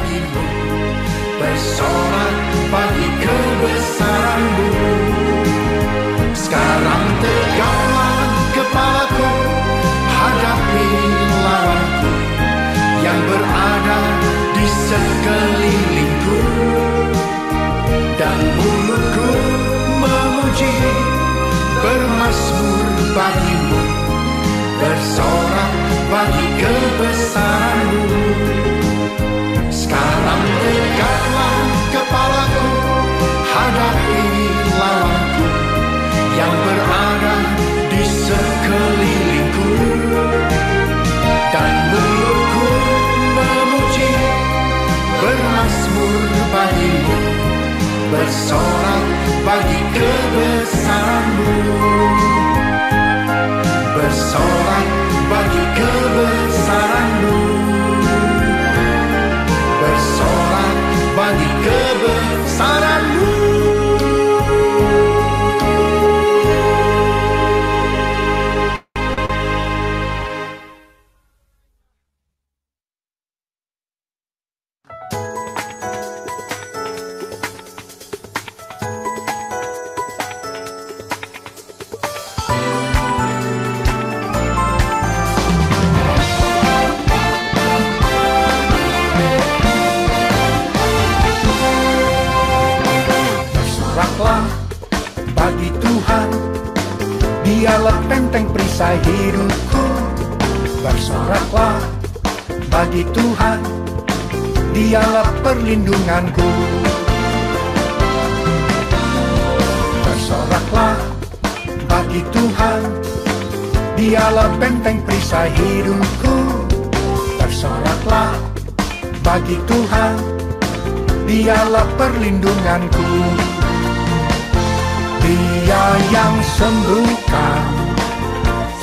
bagimu, bersorak bagi kebesaran-Mu. Sekarang tegaklah kepalaku, hadapi lawanku yang berada di sekelilingku, dan mulutku memuji, bermazmur bagimu, bersorak bagi kebesaran-Mu. Sekarang tegaklah kepalaku, hadapi lawanku yang berada di sekelilingku, dan mulutku memuji, bermazmur bagimu, bersorak bagi kebesaran-Mu. Bersorak bagi kebesaran-Mu, bersorak bagi kebesaran-Mu. Bagi Tuhan, Dialah benteng perisai hidupku. Bersoraklah bagi Tuhan, Dialah perlindunganku. Bersoraklah bagi Tuhan, Dialah benteng perisai hidupku. Bersoraklah bagi Tuhan, Dialah perlindunganku. Dia yang sembuhkan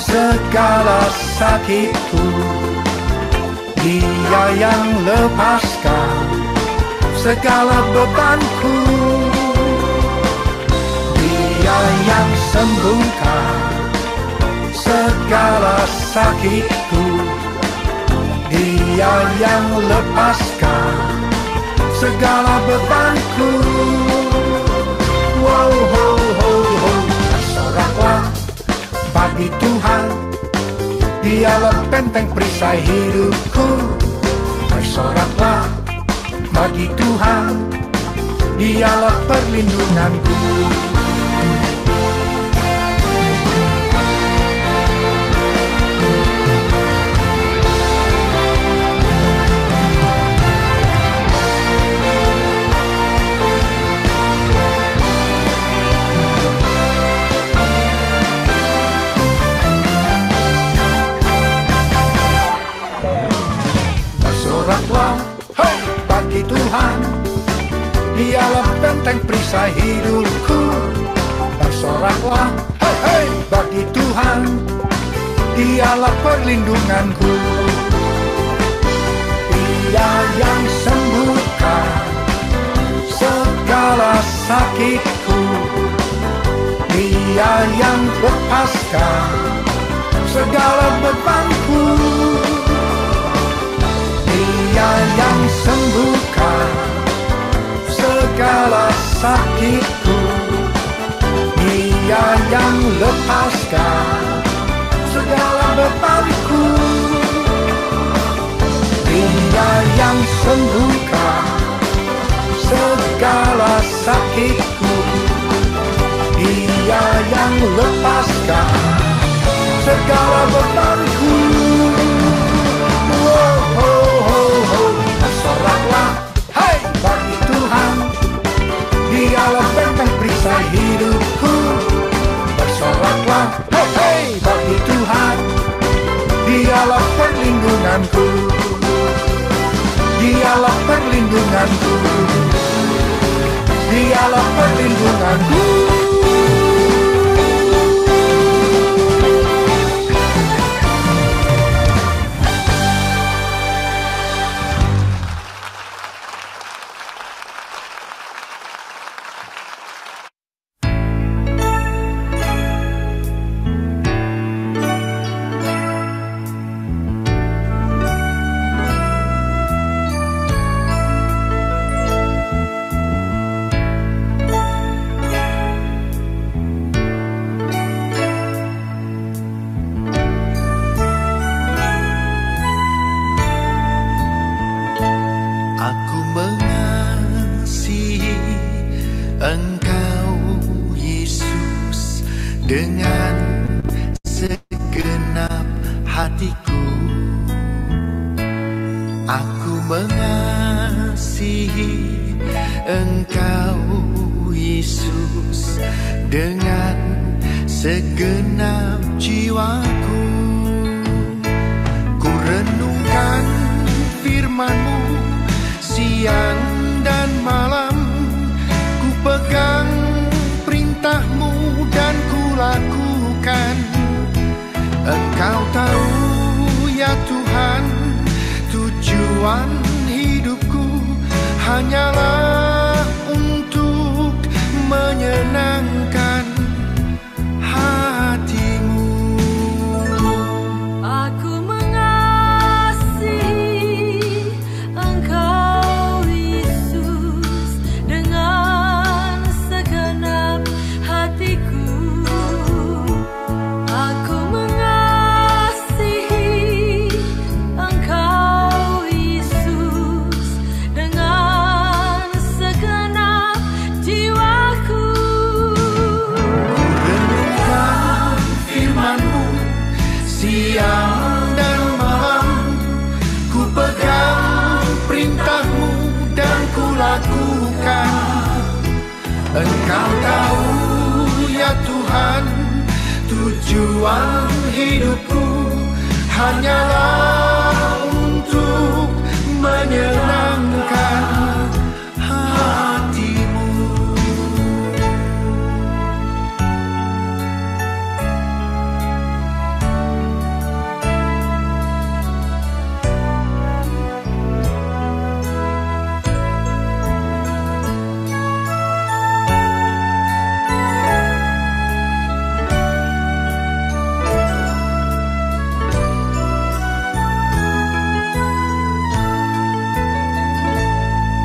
segala sakitku, Dia yang lepaskan segala bebanku. Dia yang sembuhkan segala sakitku, Dia yang lepaskan segala bebanku. Wow, ho, ho, ho. Bersoraklah bagi Tuhan, Dialah benteng perisai hidupku. Bersoraklah bagi Tuhan, Dialah perlindunganku. Bersoraklah, hey, bagi Tuhan, Dialah benteng perisai hidupku. Bersoraklah, hey, hey, bagi Tuhan, Dialah perlindunganku. Dia yang sembuhkan segala sakitku, Dia yang lepaskan segala bebanku. Dia yang sembuhkan segala sakitku, Dia yang lepaskan segala bebanku. Dia yang sembuhkan segala sakitku, Dia yang lepaskan segala bebanku. Bersoraklah, hai, bagi Tuhan, Dialah benteng perisai hidupku. Bersoraklah, hei, hei, bagi Tuhan, Dialah perlindunganku. Dialah perlindunganku. Dialah perlindunganku. Aku mengasihi Engkau Yesus dengan segenap hatiku. Aku mengasihi Engkau Yesus dengan segenap jiwaku. Ku renungkan firman-Mu siang dan malam, ku pegang perintah-Mu dan ku lakukan. Engkau tahu ya Tuhan, tujuan hidupku hanyalah untuk menyenangkan hati-Mu. Aku mengasihi Engkau Yesus dengan segenap hatiku. Aku mengasihi Engkau Yesus dengan segenap jiwaku. Renungkan firman-Mu siang dan malam, ku pegang perintah-Mu dan ku lakukan. Engkau tahu ya Tuhan, tujuan hidupku hanyalah untuk menyenangkan hati-Mu.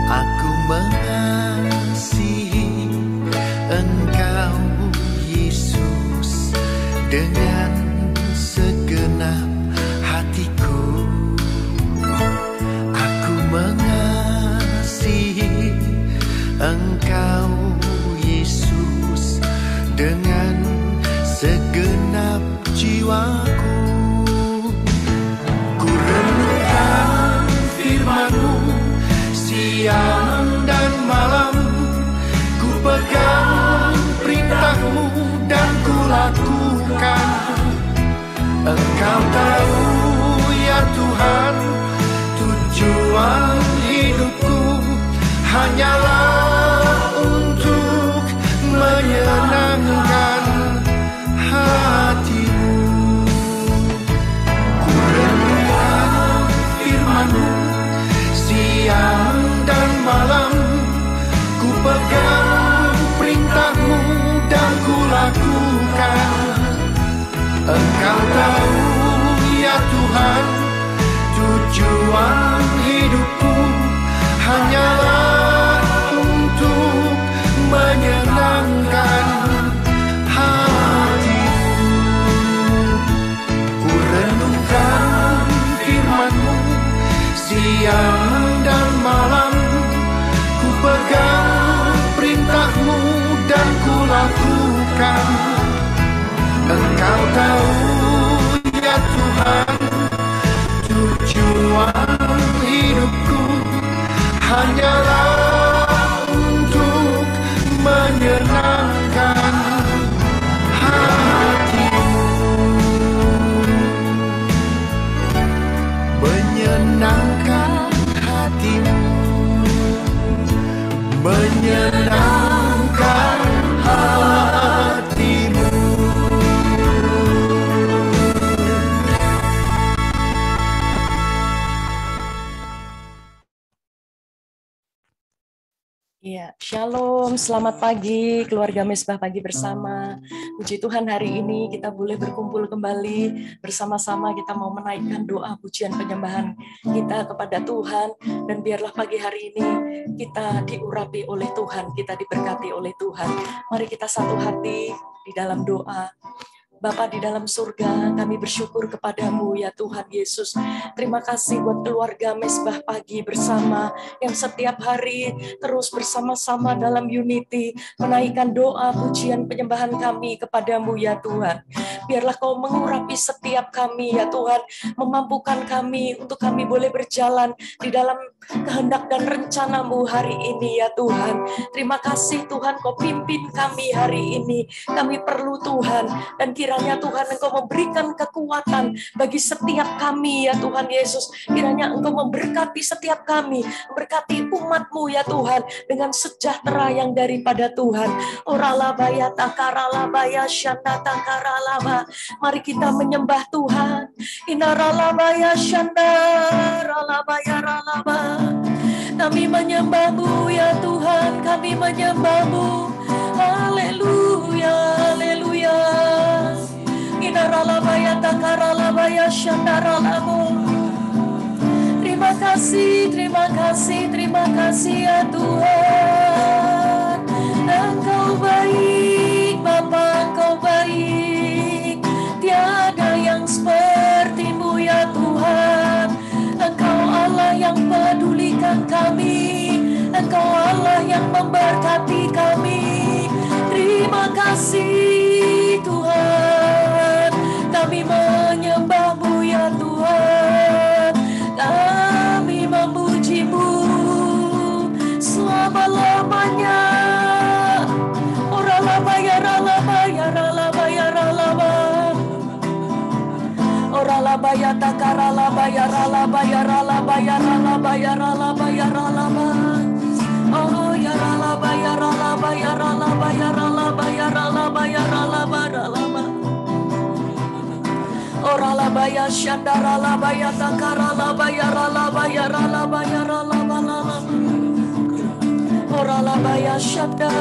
Aku mengasihi Engkau Yesus dengan segenap hatiku. Aku mengasihi Engkau Yesus dengan segenap jiwaku. Ku renungkan firman-Mu siang dan malam, ku pegang perintah-Mu dan ku lakukan. Engkau tahu ya Tuhan, tujuan hidupku hanyalah untuk menyenangkan hati-Mu. Ku renungkan firman-Mu siang dan malam, ku pegang perintah-Mu dan ku lakukan. Engkau tahu ya Tuhan, tujuan hidupku hanyalah untuk menyenangkan hati-Mu. Ku renungkan firman-Mu siang dan malam, ku pegang perintah-Mu dan ku lakukan. Engkau tahu ya Tuhan, tujuan hidupku hanyalah untuk menyenangkan hati-Mu. Menyenangkan hati-Mu, menyenangkan hati-Mu. Ya, Shalom, selamat pagi keluarga Mesbah Pagi Bersama. Puji Tuhan, hari ini kita boleh berkumpul kembali bersama-sama. Kita mau menaikkan doa pujian penyembahan kita kepada Tuhan. Dan biarlah pagi hari ini kita diurapi oleh Tuhan, kita diberkati oleh Tuhan. Mari kita satu hati di dalam doa. Bapa di dalam surga, kami bersyukur kepadamu ya Tuhan Yesus. Terima kasih buat keluarga Mesbah Pagi bersama yang setiap hari terus bersama-sama dalam unity menaikkan doa, pujian, penyembahan kami kepadamu ya Tuhan. Biarlah kau mengurapi setiap kami ya Tuhan, memampukan kami untuk kami boleh berjalan di dalam kehendak dan rencanamu hari ini ya Tuhan. Terima kasih Tuhan, kau pimpin kami hari ini. Kami perlu Tuhan, dan kiranya Tuhan Engkau memberikan kekuatan bagi setiap kami ya Tuhan Yesus. Kiranya Engkau memberkati setiap kami, memberkati umat-Mu ya Tuhan, dengan sejahtera yang daripada Tuhan. Oralabaya takaralabaya syanda takaralaba. Mari kita menyembah Tuhan. Inaralabaya syanda ralabaya ralaba. Kami menyembah-Mu ya Tuhan, kami menyembah-Mu. Haleluya, haleluya. Inaralabaya takaralabaya syandaralamu. Terima kasih, terima kasih, terima kasih ya Tuhan. Engkau baik, Bapa, Engkau baik. Tiada yang seperti-Mu ya Tuhan. Engkau Allah yang pedulikan kami. Engkau Allah yang memberkati kami. Terima kasih Tuhan. Kami menyembah-Mu ya Tuhan. Kami memuji-Mu selama-lamanya. Oralabaya ralabaya ralabaya ralaba. Oralabaya takaralabaya ralabaya ralabaya ralabaya ralabaya ralaba. Oh ya ralabaya ralabaya ralabaya ralabaya ralabaya ralaba ralaba. Oralabaya syandaralabaya takaralabaya ralabaya ralabaya ralaba ralaba. Oralabaya syanda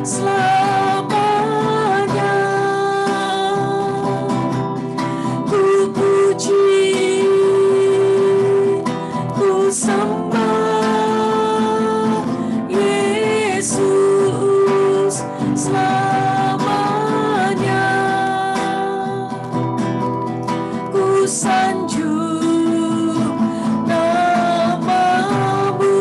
selamanya. Ku puji, ku sembah Yesus selamanya. Ku sanjung nama-Mu.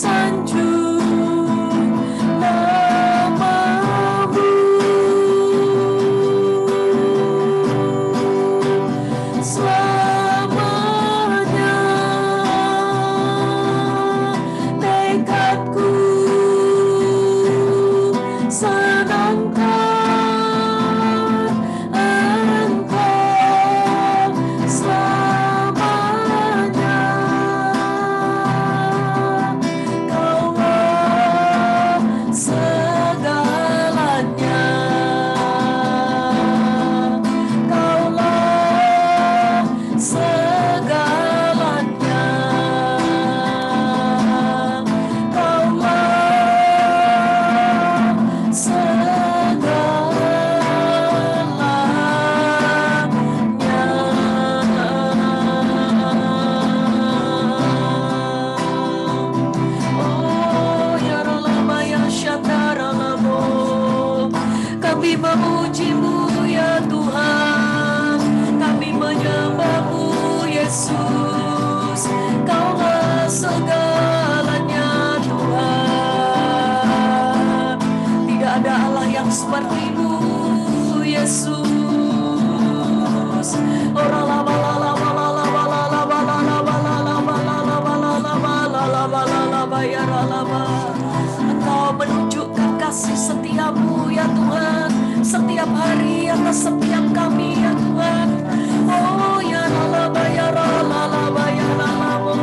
sanjung namamu, selamanya tekadku senangkan Engkau, selamanya Kaulah segalanya, Kaulah segalanya, Kaulah kami memuji-Mu ya Tuhan, kami menyembah-Mu Yesus, Kaulah segalanya Tuhan. Tidak ada Allah yang seperti-Mu Yesus. Engkau menunjukkan kasih setia-Mu ya Tuhan, setiap hari atas setiap kami ya Tuhan. Oh ya ralaba ya ralaba ya ralaba,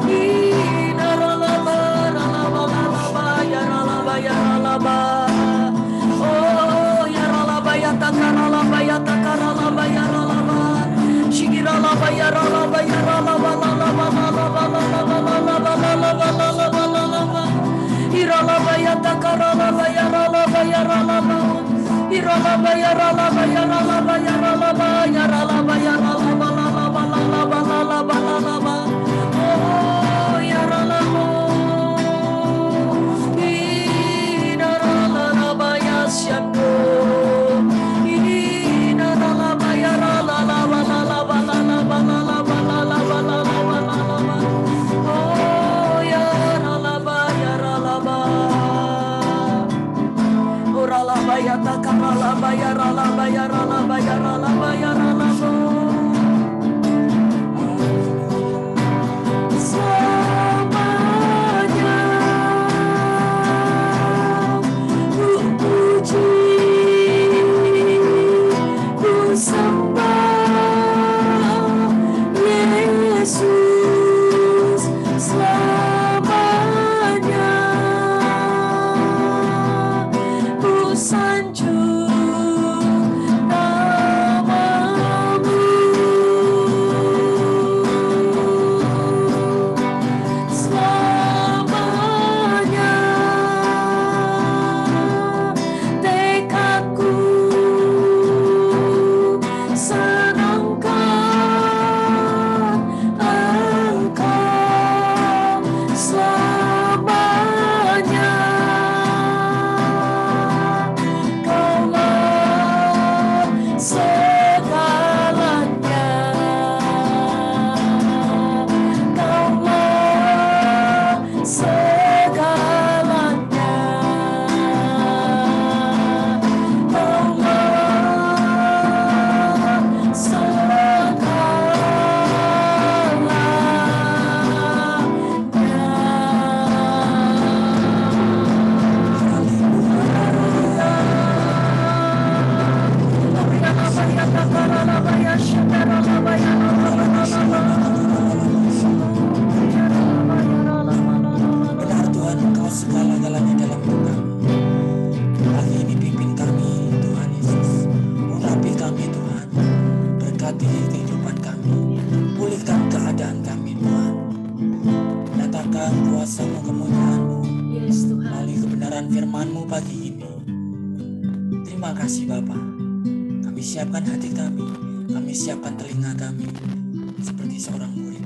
ina ralaba ralaba ralaba ya ralaba ya ralaba. Oh ya ralaba ya takaralaba ya takaralaba ya ralaba, shigiralaba ya ralaba ya ralaba ralaba ralaba ralaba ralaba ralaba ralaba. Iralaba ya takaralaba ya ralaba ya ralaba, iralaba ya ralaba ya ralaba ya ralaba ya ralaba ya ralaba ralaba ralaba ralaba ralaba. Oh ya ralaba, ina ralaba ya syando, ina ralaba ya ralaba ralaba ralaba ralaba ralaba ralaba ralaba. Oh ya ralaba ya ralaba, oh ralaba ya takaralaba ya ralaba ya ralaba ya ralaba ya ralaba. Selamanya ku puji, ku sembah Yesus, selamanya ku sanjung namamu, selamanya tekadku senangkan Engkau, selamanya Kaulah segalanya, Kaulah segalanya, Kaulah Benar Tuhan, Engkau segala-galanya dalam hidup kami. Pagi ini pimpin kami Tuhan Yesus, urapi kami Tuhan, berkati kehidupan kami, pulihkan keadaan kami Tuhan, nyatakan kuasa-Mu, kemuliaan-Mu Yes Tuhan. melalui kebenaran firman-Mu pagi ini. Terima kasih Bapa, kami siapkan hati kami siapkan telinga kami seperti seorang murid.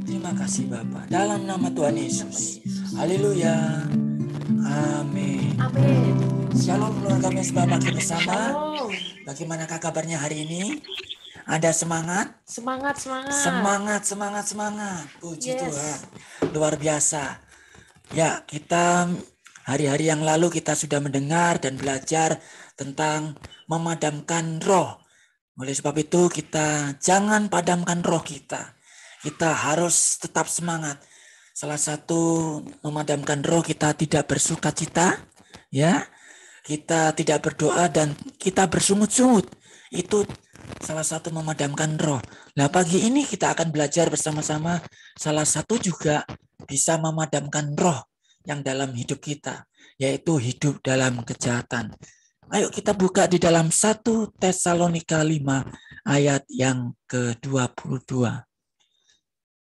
Terima kasih Bapa, dalam nama Tuhan Yesus. Haleluya. Amin. Amin. Shalom keluarga Mesbah pagi bersama. Shalom. Bagaimanakah kabarnya hari ini? Ada semangat? Semangat, semangat. Semangat, semangat, semangat. Puji Yes. Tuhan. Luar biasa. Ya, kita hari-hari yang lalu kita sudah mendengar dan belajar tentang memadamkan roh. Oleh sebab itu kita jangan padamkan roh kita. Kita harus tetap semangat. Salah satu memadamkan roh, kita tidak bersukacita, ya. Kita tidak berdoa dan kita bersungut-sungut. Itu salah satu memadamkan roh. Nah, pagi ini kita akan belajar bersama-sama salah satu juga bisa memadamkan roh yang dalam hidup kita, yaitu hidup dalam kejahatan. Ayo kita buka di dalam 1 Tesalonika 5 ayat yang ke-22.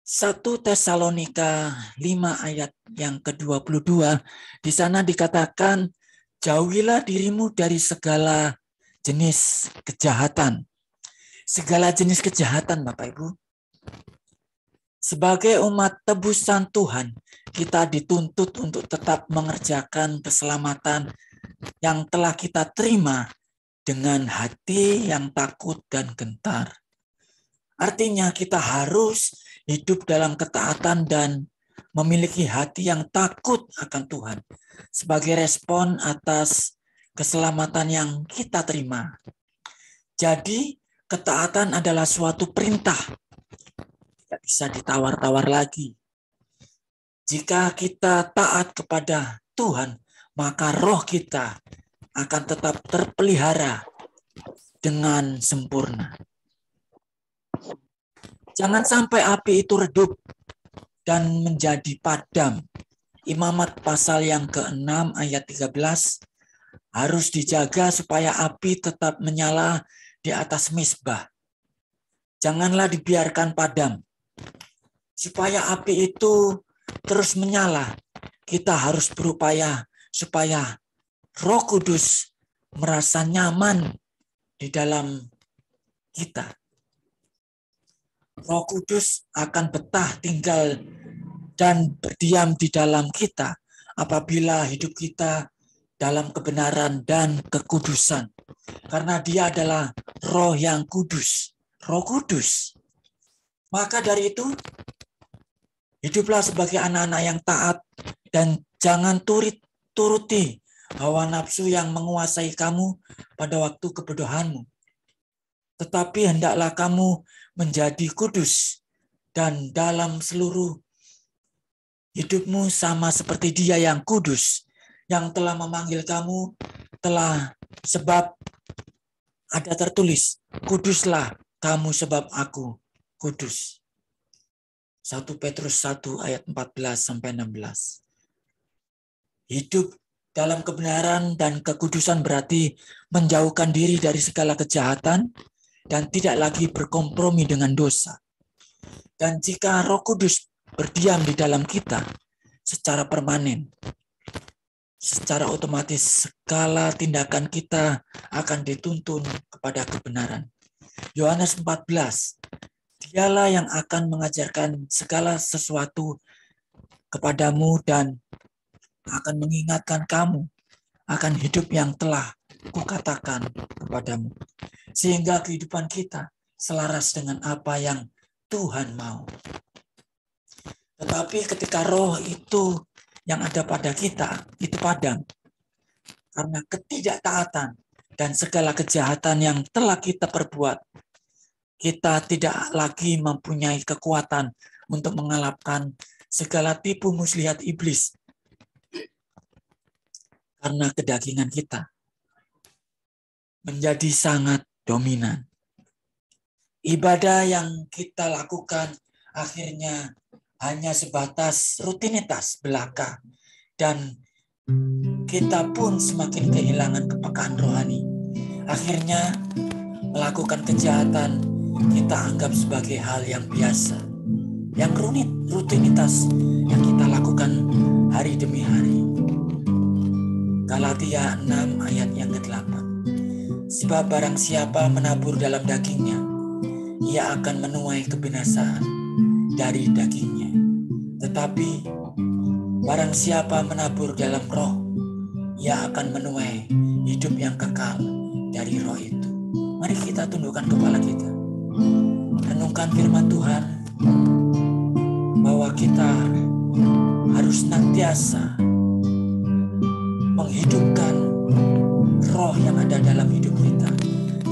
1 Tesalonika 5 ayat yang ke-22, di sana dikatakan, jauhilah dirimu dari segala jenis kejahatan. Segala jenis kejahatan, Bapak Ibu. Sebagai umat tebusan Tuhan, kita dituntut untuk tetap mengerjakan keselamatan yang telah kita terima dengan hati yang takut dan gentar. Artinya kita harus hidup dalam ketaatan dan memiliki hati yang takut akan Tuhan sebagai respon atas keselamatan yang kita terima. Jadi ketaatan adalah suatu perintah. Tidak bisa ditawar-tawar lagi. Jika kita taat kepada Tuhan, maka roh kita akan tetap terpelihara dengan sempurna. Jangan sampai api itu redup dan menjadi padam. Imamat pasal yang ke-6 ayat 13 harus dijaga supaya api tetap menyala di atas mezbah. Janganlah dibiarkan padam. Supaya api itu terus menyala, kita harus berupaya supaya Roh Kudus merasa nyaman di dalam kita. Roh Kudus akan betah tinggal dan berdiam di dalam kita apabila hidup kita dalam kebenaran dan kekudusan. Karena Dia adalah Roh yang kudus, Roh Kudus. Maka dari itu, hiduplah sebagai anak-anak yang taat dan jangan turuti hawa nafsu yang menguasai kamu pada waktu kebodohanmu. Tetapi hendaklah kamu menjadi kudus dan dalam seluruh hidupmu sama seperti Dia yang kudus, yang telah memanggil kamu, sebab ada tertulis, kuduslah kamu sebab aku kudus. 1 Petrus 1 ayat 14-16. Hidup dalam kebenaran dan kekudusan berarti menjauhkan diri dari segala kejahatan dan tidak lagi berkompromi dengan dosa. Dan jika Roh Kudus berdiam di dalam kita secara permanen, secara otomatis segala tindakan kita akan dituntun kepada kebenaran. Yohanes 14, Dialah yang akan mengajarkan segala sesuatu kepadamu dan akan mengingatkan kamu akan hidup yang telah kukatakan kepadamu. Sehingga kehidupan kita selaras dengan apa yang Tuhan mau. Tetapi ketika roh itu yang ada pada kita, itu padam. Karena ketidaktaatan dan segala kejahatan yang telah kita perbuat, kita tidak lagi mempunyai kekuatan untuk mengalahkan segala tipu muslihat iblis. Karena kedagingan kita menjadi sangat dominan. Ibadah yang kita lakukan akhirnya hanya sebatas rutinitas belaka. Dan kita pun semakin kehilangan kepekaan rohani. Akhirnya melakukan kejahatan kita anggap sebagai hal yang biasa. Yang rutinitas yang kita lakukan hari demi hari. Galatia 6 ayat yang ke-8. Sebab barang siapa menabur dalam dagingnya, ia akan menuai kebinasaan dari dagingnya. Tetapi barang siapa menabur dalam roh, ia akan menuai hidup yang kekal dari roh itu. Mari kita tundukkan kepala kita. Renungkan firman Tuhan bahwa kita harus senantiasa menghidupkan roh yang ada dalam hidup kita.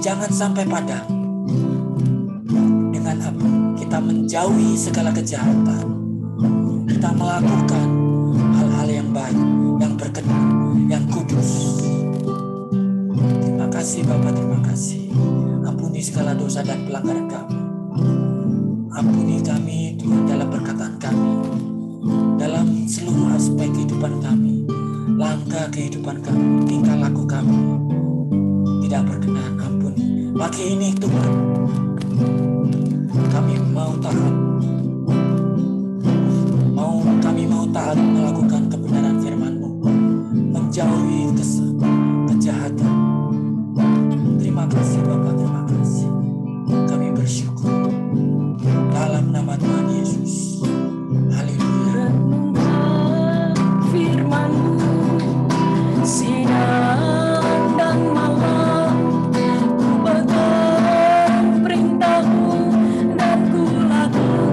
Jangan sampai padam. Dengan apa? Kita menjauhi segala kejahatan. Kita melakukan hal-hal yang baik, yang berkenan, yang kudus. Terima kasih Bapa, terima kasih. Ampuni segala dosa dan pelanggaran kami. Ampuni kami Tuhan dalam perkataan kami, dalam seluruh aspek kehidupan kami, langkah kehidupan kami, tingkah laku kami tidak berkenan. Ampuni. Pagi ini Tuhan, kami mau taat, kami mau taat melakukan kebenaran firman-Mu, menjauhi kejahatan. Terima kasih Bapa, terima kasih. Kami bersyukur dalam nama Tuhan Yesus. Haleluya. Renungkan firman-Mu siang dan malam, ku pegang perintah-Mu dan ku lakukan.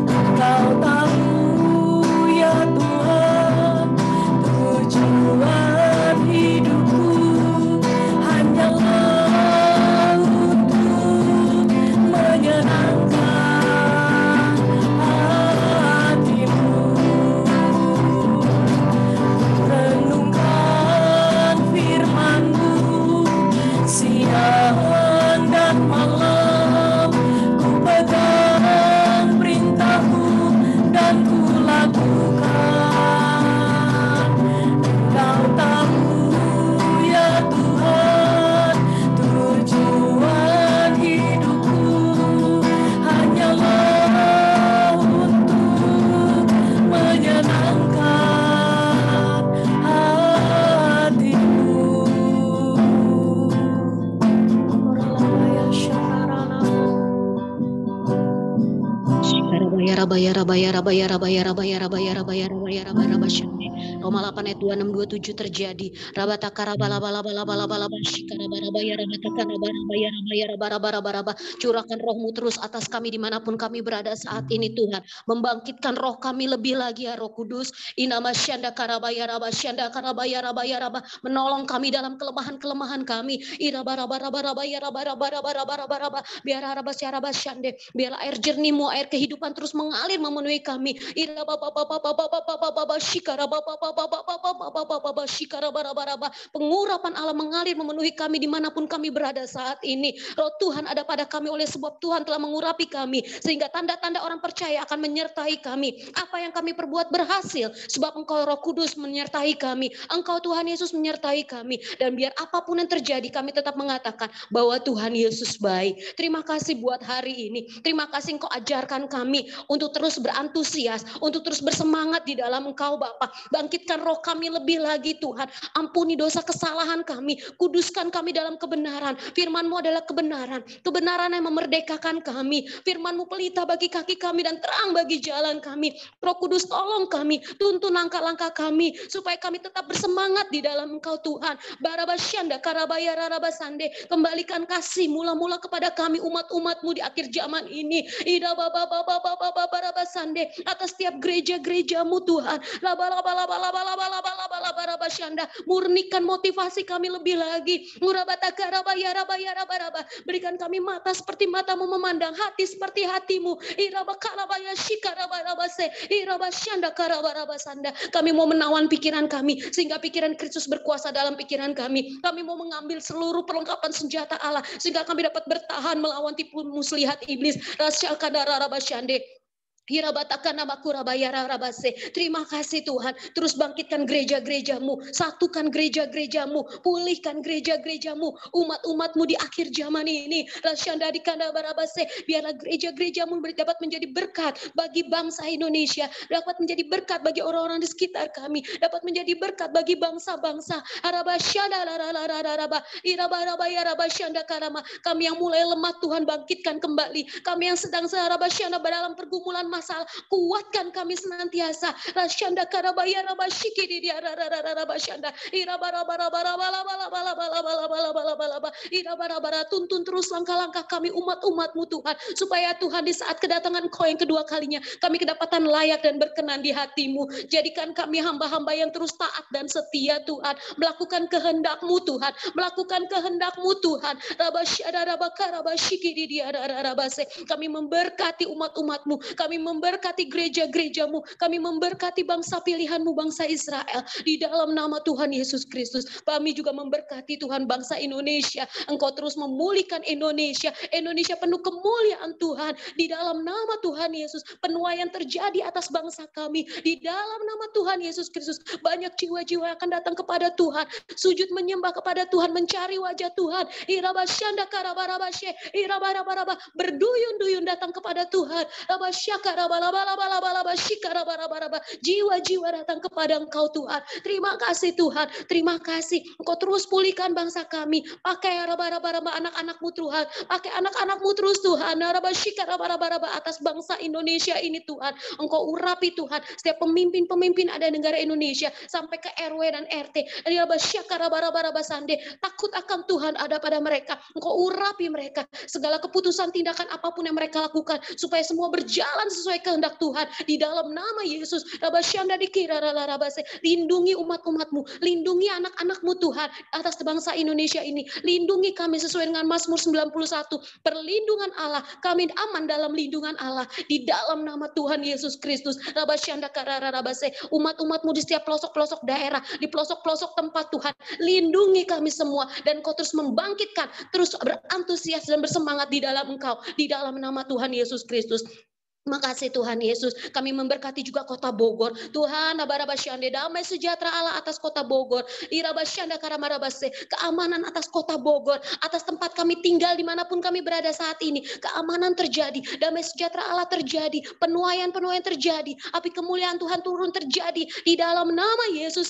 Engkau tahu ya Tuhan, tujuan hidupku hanyalah untuk menyenangkan hati-Mu. Renungkan firman-Mu siang dan malam, ku pegang perintah-Mu dan ku lakukan. Engkau tahu ya Tuhan, tujuan hidupku hanyalah untuk menyenangkan hati-Mu. Roma 8 ayat 26-27 terjadi. Curahkan roh-Mu terus atas kami dimanapun kami berada saat ini Tuhan. Membangkitkan roh kami lebih lagi ya Roh Kudus. Menolong kami dalam kelemahan-kelemahan kami. Biar air jernih-Mu, air kehidupan terus mengalir memenuhi kami. Pengurapan Allah mengalir memenuhi kami dimanapun kami berada saat ini. Roh Tuhan ada pada kami oleh sebab Tuhan telah mengurapi kami, sehingga tanda-tanda orang percaya akan menyertai kami. Apa yang kami perbuat berhasil sebab Engkau Roh Kudus menyertai kami. Engkau Tuhan Yesus menyertai kami. Dan biar apapun yang terjadi kami tetap mengatakan bahwa Tuhan Yesus baik. Terima kasih buat hari ini. Terima kasih Engkau ajarkan kami untuk terus berantusias, untuk terus bersemangat di dalam Engkau Bapa. Bangkitkan roh kami lebih lagi Tuhan. Ampuni dosa kesalahan kami. Kuduskan kami dalam kebenaran. Firman-Mu adalah kebenaran. Kebenaran yang memerdekakan kami. Firman-Mu pelita bagi kaki kami dan terang bagi jalan kami. Roh Kudus tolong kami. Tuntun langkah-langkah kami. Supaya kami tetap bersemangat di dalam Engkau Tuhan. Barabasyanda karabaya rarabasande. Kembalikan kasih mula-mula kepada kami umat-umat-Mu di akhir zaman ini. Ida baba baba baba barabasande. Atas setiap gereja-gereja-Mu Tuhan. Murnikan motivasi kami lebih lagi. Berikan kami mata seperti mata-Mu memandang, hati seperti hati-Mu. Kami mau menawan pikiran kami sehingga pikiran Kristus berkuasa dalam pikiran kami. Kami mau mengambil seluruh perlengkapan senjata Allah sehingga kami dapat bertahan melawan tipu muslihat iblis. Terima kasih Tuhan. Terus bangkitkan gereja-gereja-Mu, satukan gereja-gereja-Mu, pulihkan gereja-gereja-Mu, umat-umat-Mu di akhir zaman ini. Biarlah gereja-gereja-Mu dapat menjadi berkat bagi bangsa Indonesia, dapat menjadi berkat bagi orang-orang di sekitar kami, dapat menjadi berkat bagi bangsa-bangsa. Kami yang mulai lemah Tuhan bangkitkan kembali. Kami yang sedang dalam pergumulan masalah. Kuatkan kami senantiasa. Rasyanda karabaya rabashiki di dia rabashanda. Tuntun terus langkah-langkah kami umat-umatmu Tuhan. Supaya Tuhan di saat kedatangan Engkau yang kedua kalinya, kami kedapatan layak dan berkenan di hati-Mu. Jadikan kami hamba-hamba yang terus taat dan setia Tuhan. Melakukan kehendak-Mu Tuhan. Melakukan kehendak-Mu Tuhan. Kami memberkati umat-umat-Mu. Kami memberkati gereja-gereja-Mu. Kami memberkati bangsa pilihan-Mu, bangsa Israel. Di dalam nama Tuhan Yesus Kristus. Kami juga memberkati Tuhan bangsa Indonesia. Engkau terus memulihkan Indonesia. Indonesia penuh kemuliaan Tuhan. Di dalam nama Tuhan Yesus. Penuaian terjadi atas bangsa kami. Di dalam nama Tuhan Yesus Kristus. Banyak jiwa-jiwa yang akan datang kepada Tuhan. Sujud menyembah kepada Tuhan. Mencari wajah Tuhan. Berduyun-duyun datang kepada Tuhan. Jiwa-jiwa datang kepada Engkau Tuhan. Terima kasih Tuhan. Terima kasih. Engkau terus pulihkan bangsa kami. Pakai anak-anak-Mu Tuhan. Pakai anak-anak-Mu terus Tuhan. Atas bangsa Indonesia ini Tuhan. Engkau urapi Tuhan. Setiap pemimpin-pemimpin ada di negara Indonesia. Sampai ke RW dan RT. Takut akan Tuhan ada pada mereka. Engkau urapi mereka. Segala keputusan tindakan apapun yang mereka lakukan. Supaya semua berjalan sesuai kehendak Tuhan. Di dalam nama Yesus. Lindungi umat-umat-Mu. Lindungi anak-anak-Mu Tuhan. Atas bangsa Indonesia ini. Lindungi kami sesuai dengan Mazmur 91. Perlindungan Allah. Kami aman dalam lindungan Allah. Di dalam nama Tuhan Yesus Kristus. Umat-umat-Mu di setiap pelosok-pelosok daerah. Di pelosok-pelosok tempat Tuhan. Lindungi kami semua. Dan Kau terus membangkitkan. Terus berantusias dan bersemangat di dalam Engkau. Di dalam nama Tuhan Yesus Kristus. Terima kasih Tuhan Yesus. Kami memberkati juga kota Bogor. Tuhan, damai sejahtera Allah atas kota Bogor. Keamanan atas kota Bogor. Atas tempat kami tinggal dimanapun kami berada saat ini. Keamanan terjadi. Damai sejahtera Allah terjadi. Penuaian terjadi. Api kemuliaan Tuhan turun terjadi. Di dalam nama Yesus.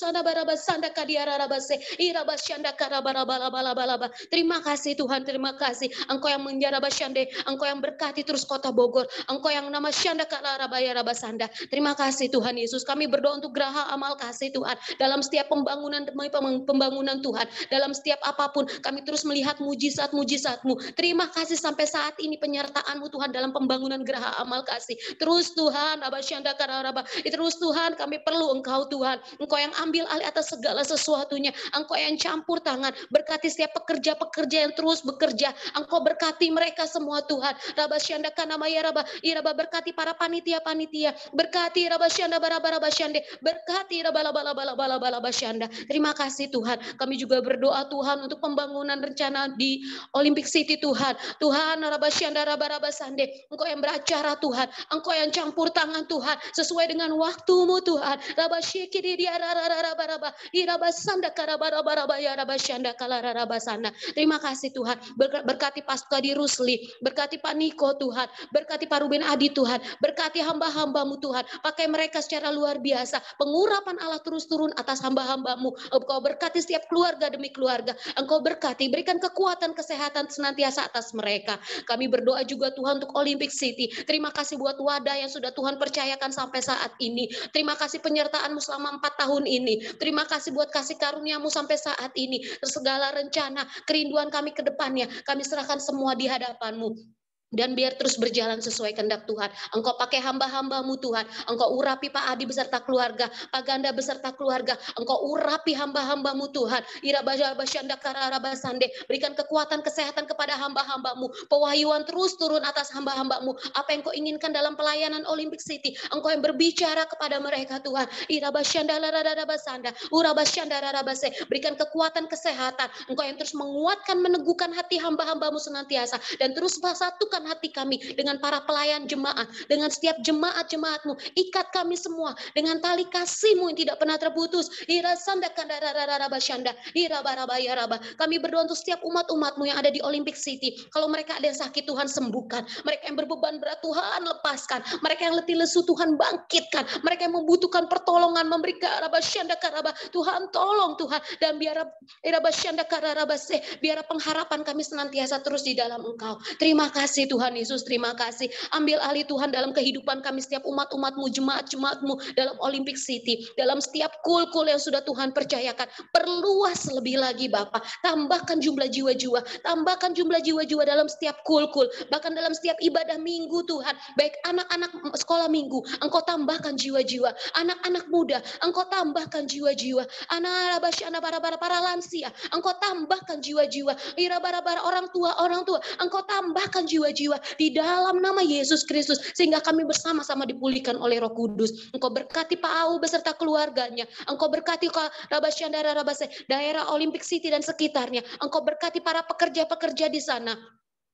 Terima kasih Tuhan. Terima kasih. Engkau yang menjarabasyande. Engkau yang berkati terus kota Bogor. Engkau yang nama terima kasih Tuhan Yesus. Kami berdoa untuk geraha amal kasih Tuhan. Dalam setiap pembangunan demi pembangunan Tuhan. Dalam setiap apapun kami terus melihat mujizat-mujizat-Mu. Terima kasih sampai saat ini penyertaan-Mu Tuhan dalam pembangunan geraha amal kasih. Terus Tuhan, terus Tuhan kami perlu Engkau Tuhan. Engkau yang ambil alih atas segala sesuatunya. Engkau yang campur tangan. Berkati setiap pekerja-pekerja yang terus bekerja. Engkau berkati mereka semua Tuhan. Berkati para panitia-panitia, berkati berkati Terima kasih Tuhan. Kami juga berdoa Tuhan untuk pembangunan rencana di Olympic City Tuhan. Tuhan Engkau yang beracara Tuhan, Engkau yang campur tangan Tuhan, sesuai dengan waktu-Mu Tuhan. Terima kasih Tuhan. Berkati Pastor di Rusli, berkati Pak Niko Tuhan, berkati Pak Ruben Adi Tuhan, berkati hamba-hamba-Mu Tuhan, pakai mereka secara luar biasa, pengurapan Allah terus turun atas hamba-hamba-Mu. Engkau berkati setiap keluarga demi keluarga, Engkau berkati, berikan kekuatan, kesehatan senantiasa atas mereka. Kami berdoa juga Tuhan untuk Olympic City. Terima kasih buat wadah yang sudah Tuhan percayakan sampai saat ini. Terima kasih penyertaan-Mu selama 4 tahun ini. Terima kasih buat kasih karunia-Mu sampai saat ini. Segala rencana, kerinduan kami ke depannya, kami serahkan semua di hadapan-Mu. Dan biar terus berjalan sesuai kehendak Tuhan. Engkau pakai hamba-hamba-Mu Tuhan. Engkau urapi Pak Adi beserta keluarga, Pak Ganda beserta keluarga. Engkau urapi hamba-hamba-Mu Tuhan. Berikan kekuatan kesehatan kepada hamba-hamba-Mu. Pewahyuan terus turun atas hamba-hamba-Mu. Apa yang Kau inginkan dalam pelayanan Olympic City, Engkau yang berbicara kepada mereka Tuhan. Berikan kekuatan kesehatan. Engkau yang terus menguatkan, meneguhkan hati hamba-hamba-Mu senantiasa. Dan terus satukan hati kami dengan para pelayan jemaat, dengan setiap jemaat-jemaat-Mu. Ikat kami semua dengan tali kasih-Mu yang tidak pernah terputus. Kami berdoa untuk setiap umat-umat-Mu yang ada di Olympic City. Kalau mereka ada yang sakit, Tuhan sembuhkan. Mereka yang berbeban berat, Tuhan lepaskan. Mereka yang letih lesu, Tuhan bangkitkan. Mereka yang membutuhkan pertolongan, memberikan Tuhan tolong Tuhan. Dan biar pengharapan kami senantiasa terus di dalam Engkau. Terima kasih Tuhan Yesus, terima kasih. Ambil alih Tuhan dalam kehidupan kami, setiap umat-umatmu, jemaat-jemaatmu dalam Olympic City, dalam setiap kul-kul yang sudah Tuhan percayakan. Perluas lebih lagi Bapa, tambahkan jumlah jiwa-jiwa, tambahkan jumlah jiwa-jiwa dalam setiap kul-kul, bahkan dalam setiap ibadah minggu Tuhan, baik anak-anak sekolah minggu, Engkau tambahkan jiwa-jiwa, anak-anak muda, Engkau tambahkan jiwa-jiwa, anak-anak para lansia, Engkau tambahkan jiwa-jiwa, bara orang tua, Engkau tambahkan jiwa-jiwa di dalam nama Yesus Kristus, sehingga kami bersama-sama dipulihkan oleh Roh Kudus. Engkau berkati Pak Au beserta keluarganya, Engkau berkati daerah Olympic City dan sekitarnya, Engkau berkati para pekerja-pekerja di sana.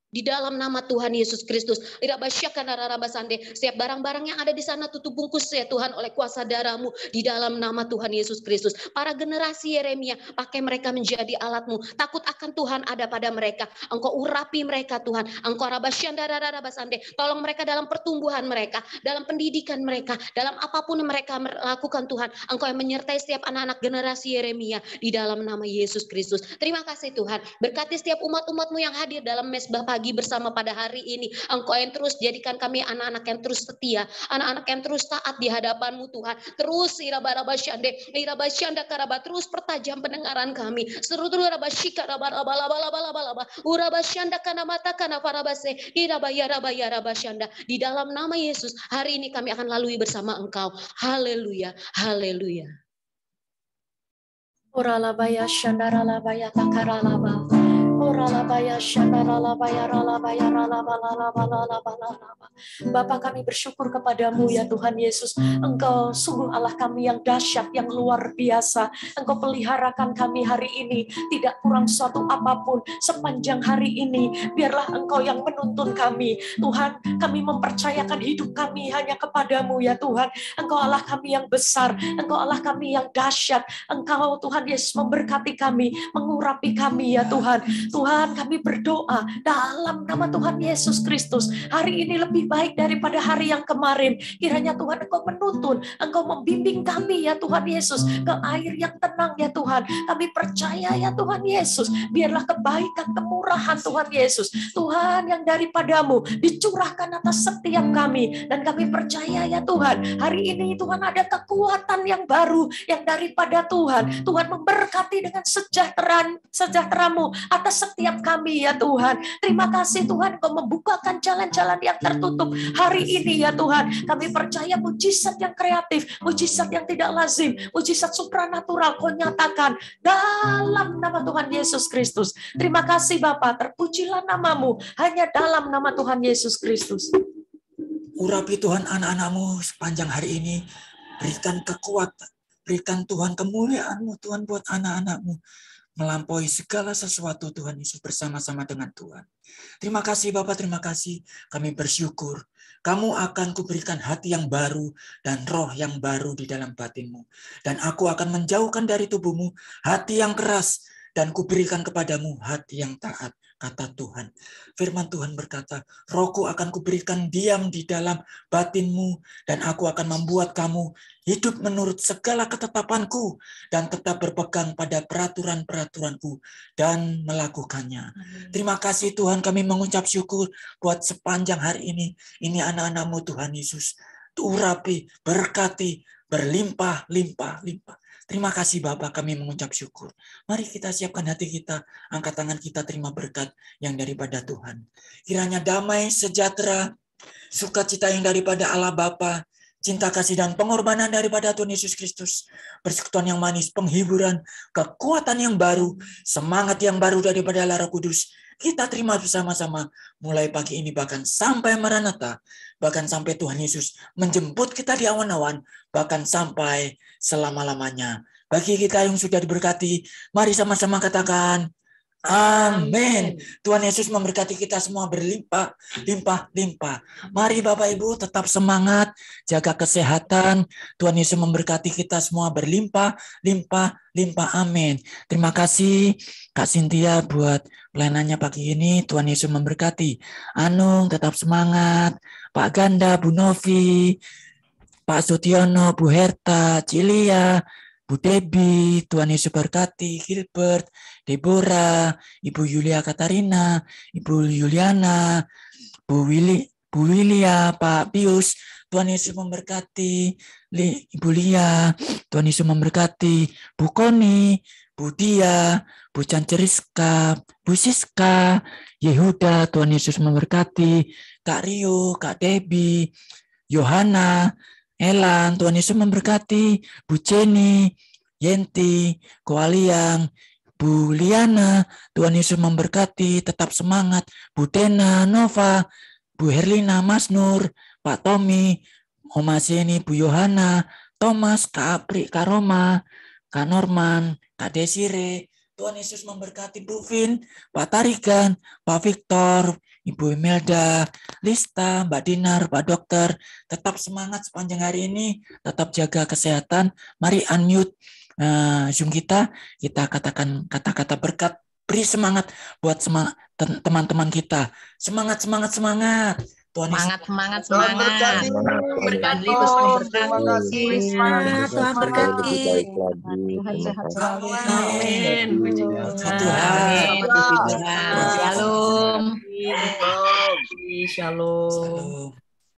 Di dalam nama Tuhan Yesus Kristus, setiap barang-barang yang ada di sana tutup bungkus ya Tuhan oleh kuasa darah-Mu di dalam nama Tuhan Yesus Kristus. Para generasi Yeremia, pakai mereka menjadi alat-Mu. Takut akan Tuhan ada pada mereka. Engkau urapi mereka Tuhan. Engkau tolong mereka dalam pertumbuhan mereka, dalam pendidikan mereka, dalam apapun yang mereka lakukan Tuhan. Engkau yang menyertai setiap anak-anak generasi Yeremia di dalam nama Yesus Kristus. Terima kasih Tuhan. Berkati setiap umat-umat-Mu yang hadir dalam mesbah pagi bersama pada hari ini. Engkau yang terus jadikan kami anak-anak yang terus setia, anak-anak yang terus taat di hadapan-Mu Tuhan. Terus terus pertajam pendengaran kami. Di dalam nama Yesus, hari ini kami akan lalui bersama Engkau. Haleluya, haleluya. Oralabaya shandaralabaya takaralaba. Oralabaya shandaralabaya ralabaya ralabalalabalalabalaba. Bapa, kami bersyukur kepadamu ya Tuhan Yesus. Engkau sungguh Allah kami yang dahsyat, yang luar biasa. Engkau peliharakan kami hari ini, tidak kurang suatu apapun sepanjang hari ini. Biarlah Engkau yang menuntun kami. Tuhan, kami mempercayakan hidup kami hanya kepadamu ya Tuhan. Engkau Allah kami yang besar, Engkau Allah kami yang dahsyat. Engkau Tuhan Yesus memberkati kami, mengurapi kami ya Tuhan. Tuhan, kami berdoa dalam nama Tuhan Yesus Kristus, hari ini lebih baik daripada hari yang kemarin. Kiranya Tuhan Engkau menuntun, Engkau membimbing kami ya Tuhan Yesus ke air yang tenang ya Tuhan. Kami percaya ya Tuhan Yesus, biarlah kebaikan, kemurahan Tuhan Yesus, Tuhan yang daripadamu dicurahkan atas setiap kami. Dan kami percaya ya Tuhan, hari ini Tuhan ada kekuatan yang baru yang daripada Tuhan. Tuhan memberkati dengan sejahtera-Mu atas setiap kami ya Tuhan. Terima kasih Tuhan, Kau membukakan jalan-jalan yang tertutup hari ini ya Tuhan. Kami percaya mujizat yang kreatif, mujizat yang tidak lazim, mujizat supranatural Kau nyatakan dalam nama Tuhan Yesus Kristus. Terima kasih Bapa, terpujilah nama-Mu hanya dalam nama Tuhan Yesus Kristus. Urapi Tuhan anak-anak-Mu sepanjang hari ini. Berikan kekuatan, berikan Tuhan kemuliaan-Mu Tuhan buat anak-anak-Mu. Melampaui segala sesuatu Tuhan Yesus bersama-sama dengan Tuhan. Terima kasih Bapak, terima kasih. Kami bersyukur. Kamu akan kuberikan hati yang baru dan roh yang baru di dalam batin-Mu. Dan aku akan menjauhkan dari tubuhmu hati yang keras dan kuberikan kepadamu hati yang taat. Kata Tuhan. Firman Tuhan berkata, Rohku akan kuberikan diam di dalam batinmu dan aku akan membuat kamu hidup menurut segala ketetapanku dan tetap berpegang pada peraturan-peraturanku dan melakukannya. Terima kasih Tuhan, kami mengucap syukur buat sepanjang hari ini. Ini anak-anak-Mu Tuhan Yesus. Urapi, berkati, berlimpah-limpah. Terima kasih Bapak, kami mengucap syukur. Mari kita siapkan hati kita, angkat tangan kita terima berkat yang daripada Tuhan. Kiranya damai, sejahtera, sukacita yang daripada Allah Bapa, cinta kasih dan pengorbanan daripada Tuhan Yesus Kristus, persekutuan yang manis, penghiburan, kekuatan yang baru, semangat yang baru daripada Allah Roh Kudus, kita terima bersama-sama mulai pagi ini bahkan sampai Maranatha, bahkan sampai Tuhan Yesus menjemput kita di awan-awan, bahkan sampai selama-lamanya. Bagi kita yang sudah diberkati, mari sama-sama katakan amin. Tuhan Yesus memberkati kita semua berlimpah. Mari Bapak Ibu tetap semangat, jaga kesehatan. Tuhan Yesus memberkati kita semua berlimpah. Amin. Terima kasih Kak Cynthia buat pelayanannya pagi ini. Tuhan Yesus memberkati. Anung tetap semangat. Pak Ganda, Bu Novi, Pak Sutiono, Bu Herta, Cilia, Bu Debbie, Tuhan Yesus berkati, Gilbert, Deborah, Ibu Yulia Katarina, Ibu Yuliana, Bu Wilia, Pak Pius, Tuhan Yesus memberkati, Ibu Lia, Tuhan Yesus memberkati, Bu Koni, Bu Dia, Bu Canceriska, Bu Siska, Yehuda, Tuhan Yesus memberkati, Kak Rio, Kak Debbie, Yohana, Elan, Tuhan Yesus memberkati, Bu Jenny, Yenti, Koaliang, Bu Liana, Tuhan Yesus memberkati, tetap semangat, Bu Dena, Nova, Bu Herlina, Mas Nur, Pak Tommy, Oma Zeni, Bu Yohana, Thomas, Kak Apri, Kak Roma, Kak Norman, Kak Desire, Tuhan Yesus memberkati Bu Vin, Pak Tarigan, Pak Victor, Ibu Imelda, Lista, Mbak Dinar, Pak Dokter, tetap semangat sepanjang hari ini, tetap jaga kesehatan. Mari unmute Zoom kita katakan kata-kata berkat, beri semangat buat teman-teman kita. Semangat, semangat, semangat. Tuhan Semangat. Tuhan berkati. Berkati, Om, Tuhan terima berkati. kasih. Semangat, Tuhan berkati. Tuhan sehat selalu. Amin. Puji Tuhan. Tuhan. Puji Tuhan. Shalom. Om. Shalom. Shalom.